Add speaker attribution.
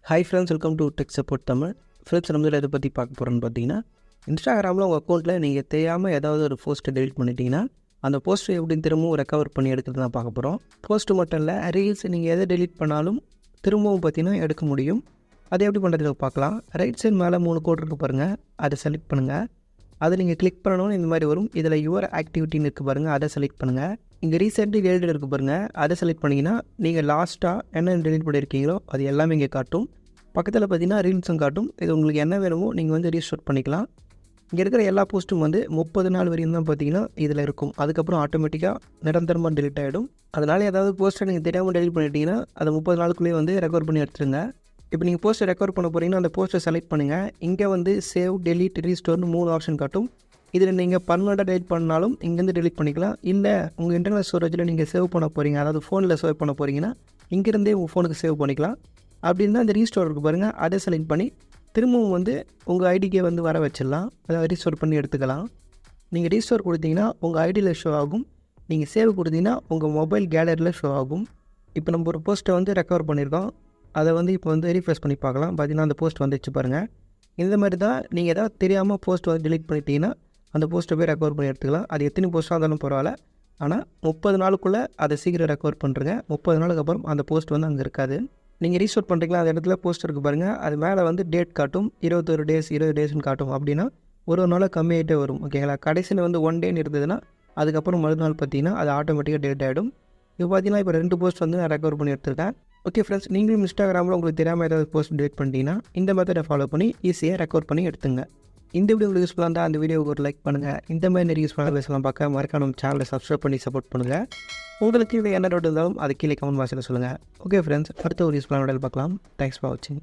Speaker 1: Hi friends, welcome to tech support Tamil. Friends, நம்ம இதை பற்றி பார்க்க போகிறோன்னு பார்த்தீங்கன்னா, இன்ஸ்டாகிராமில் உங்கள் அக்கௌண்ட்டில் நீங்கள் தெரியாமல் ஏதாவது ஒரு போஸ்ட்டை டெலிட் பண்ணிட்டீங்கன்னா, அந்த போஸ்ட்டை எப்படி திரும்பவும் ரெக்கவர் பண்ணி எடுக்கிறது தான் பார்க்க போகிறோம். போஸ்ட்டு மட்டும் இல்லை, ரீல்ஸ் நீங்கள் எதை டெலிட் பண்ணாலும் திரும்பவும் பார்த்தீங்கன்னா எடுக்க முடியும். அதை எப்படி பண்ணுறதுல பார்க்கலாம். ரைட் சைடு மேலே 3 கோடு இருக்குது பாருங்கள், அதை செலக்ட் பண்ணுங்கள். அதை நீங்கள் கிளிக் பண்ணணும்னு இந்த மாதிரி வரும். இதில் யுவர் ஆக்டிவிட்டின்னு இருக்குது பாருங்கள், அதை செலக்ட் பண்ணுங்கள். இங்கே ரீசெண்ட்லி டெலிட் இருக்குது பாருங்கள், அதை செலக்ட் பண்ணிங்கன்னா நீங்கள் லாஸ்ட்டாக என்ன டெலிட் பண்ணியிருக்கீங்களோ அது எல்லாமே இங்கே காட்டும். பக்கத்தில் பார்த்தீங்கன்னா ரீல்ஸும் காட்டும். இது உங்களுக்கு என்ன வேணுமோ நீங்கள் வந்து ரீஸ்டோர் பண்ணிக்கலாம். இங்கே இருக்கிற எல்லா போஸ்ட்டும் வந்து 30 நாள் வரையும் தான் பார்த்தீங்கன்னா இதில் இருக்கும். அதுக்கப்புறம் ஆட்டோமேட்டிக்காக நிரந்தரமாக டெலிட் ஆகிடும். அதனால் ஏதாவது போஸ்ட்டை நீங்கள் தெரியாமல் டெலிட் பண்ணிட்டீங்கன்னா அதை 30 நாளுக்குள்ளேயே வந்து ரெக்கவர் பண்ணி எடுத்துருங்க. இப்போ நீங்கள் போஸ்ட்டை ரெக்கவர் பண்ண போகிறீங்கன்னா அந்த போஸ்ட்டை செலக்ட் பண்ணுங்கள். இங்கே வந்து சேவ், டெலிட், ரீஸ்டோர்னு 3 ஆப்ஷன் காட்டும். இதில் நீங்கள் பர்மனெண்ட்டாக டெலிட் பண்ணாலும் இங்கேருந்து டெலிட் பண்ணிக்கலாம். இல்லை உங்கள் இன்டர்னல் ஸ்டோரேஜில் நீங்கள் சேவ் பண்ண போகிறீங்க, அதாவது ஃபோனில் சேவ் பண்ண போகிறீங்கன்னா இங்கேருந்தே உங்கள் ஃபோனுக்கு சேவ் பண்ணிக்கலாம். அப்படின்னா இந்த ரீஸ்டோர் இருக்குது பாருங்கள், அதை செலக்ட் பண்ணி திரும்பவும் வந்து உங்கள் ஐடிக்கே வந்து வர வச்சிடலாம். அதை ரீஸ்டோர் பண்ணி எடுத்துக்கலாம். நீங்கள் ரீஸ்டோர் கொடுத்தீங்கன்னா உங்கள் ஐடியில் ஷோ ஆகும். நீங்கள் சேவ் கொடுத்தீங்கன்னா உங்கள் மொபைல் கேலரியில் ஷோ ஆகும். இப்போ நம்ம ஒரு போஸ்ட்டை வந்து ரெக்கவர் பண்ணியிருக்கோம். அதை வந்து இப்போ வந்து ரீஃப்ரெஷ் பண்ணி பார்க்கலாம். பார்த்தீங்கன்னா அந்த போஸ்ட் வந்துச்சு பாருங்கள். இந்த மாதிரி தான் நீங்கள் எதாவது தெரியாமல் போஸ்ட் வந்து டெலிட் பண்ணிட்டீங்கன்னா அந்த போஸ்ட்டை போய் ரெக்கவர் பண்ணி எடுத்துக்கலாம். அது எத்தனை போஸ்ட்டாக இருந்தாலும் பரவாயில்ல. ஆனால் 30 நாளுக்குள்ளே அதை சீக்கிரம் ரெக்கவர் பண்ணுறங்க. 30 நாளுக்கு அப்புறம் அந்த போஸ்ட் வந்து அங்கே இருக்காது. நீங்கள் ரீஸ்டோர் பண்ணுறீங்களா, அந்த இடத்துல போஸ்ட் இருக்குது பாருங்கள், அது மேலே வந்து டேட் காட்டும். 21 டேஸ் 20 டேஸ்னு காட்டும். அப்படின்னா ஒரு நாளாக கம்மியாகிட்டே வரும். ஓகேங்களா. கடைசியில் வந்து 1 டேன்னு இருந்ததுன்னா அதுக்கப்புறம் மறுநாள் பார்த்தீங்கன்னா அது ஆட்டோமேட்டிக்காக டேட் ஆகிடும். இப்போ பார்த்தீங்கன்னா இப்போ 2 போஸ்ட் வந்து நான் ரெக்கவர் பண்ணி எடுத்துருக்கேன். ஓகே ஃப்ரெண்ட்ஸ், நீங்களும் இன்ஸ்டாகிராமில் உங்களுக்கு தெரியாமல் ஏதாவது போஸ்ட் டெலிட் பண்ணிட்டீங்கன்னா இந்த மெத்தடை ஃபாலோ பண்ணி ஈஸியாக ரெக்கவர் பண்ணி எடுத்துங்க. இந்த வீடியோ உங்களுக்கு யூஸ்ஃபுல்லாக இருந்தால் அந்த வீடியோவுக்கு ஒரு லைக் பண்ணுங்கள். இந்த மாதிரி நிறைய யூஸ்ஃபுல்லாக பேசலாம் பார்க்க மறக்காம நம்ம சேனலை சப்ஸ்கிரைப் பண்ணி சப்போர்ட் பண்ணுங்கள். உங்களுக்கு இது என்ன டவுட் இருந்தாலும் அது கீழே கமெண்ட் பாக்ஸில் சொல்லுங்கள். ஓகே ஃப்ரெண்ட்ஸ், அடுத்த ஒரு யூஸ்ஃபுல்லான வீடியோவில் பார்க்கலாம். தேங்க்ஸ் ஃபார் வாட்சிங்.